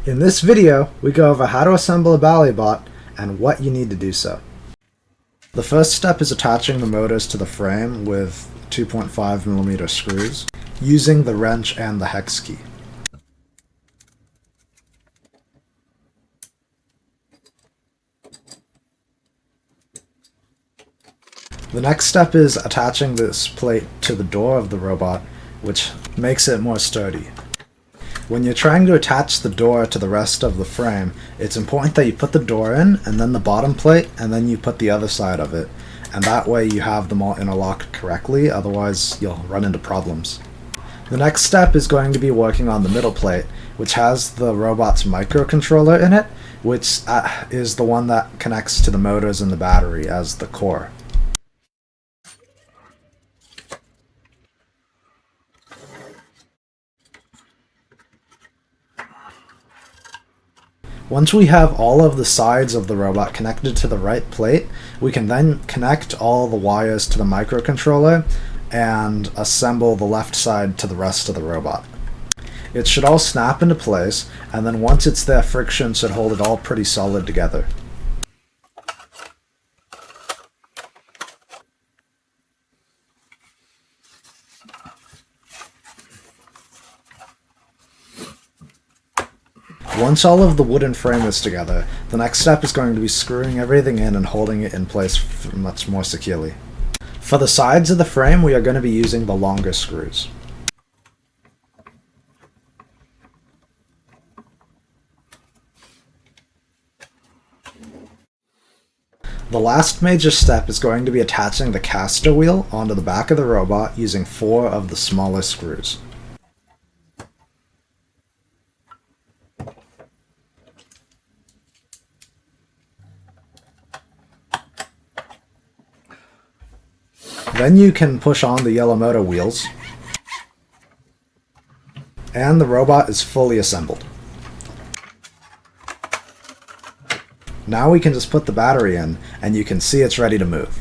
In this video, we go over how to assemble a BallyBot and what you need to do so. The first step is attaching the motors to the frame with 2.5mm screws using the wrench and the hex key. The next step is attaching this plate to the door of the robot, which makes it more sturdy. When you're trying to attach the door to the rest of the frame, it's important that you put the door in, and then the bottom plate, and then you put the other side of it. And that way you have them all interlocked correctly, otherwise you'll run into problems. The next step is going to be working on the middle plate, which has the robot's microcontroller in it, which is the one that connects to the motors and the battery as the core. Once we have all of the sides of the robot connected to the right plate, we can then connect all the wires to the microcontroller and assemble the left side to the rest of the robot. It should all snap into place, and then once it's there, friction should hold it all pretty solid together. Once all of the wooden frame is together, the next step is going to be screwing everything in and holding it in place much more securely. For the sides of the frame, we are going to be using the longer screws. The last major step is going to be attaching the caster wheel onto the back of the robot using 4 of the smaller screws. Then you can push on the yellow motor wheels, and the robot is fully assembled. Now we can just put the battery in, and you can see it's ready to move.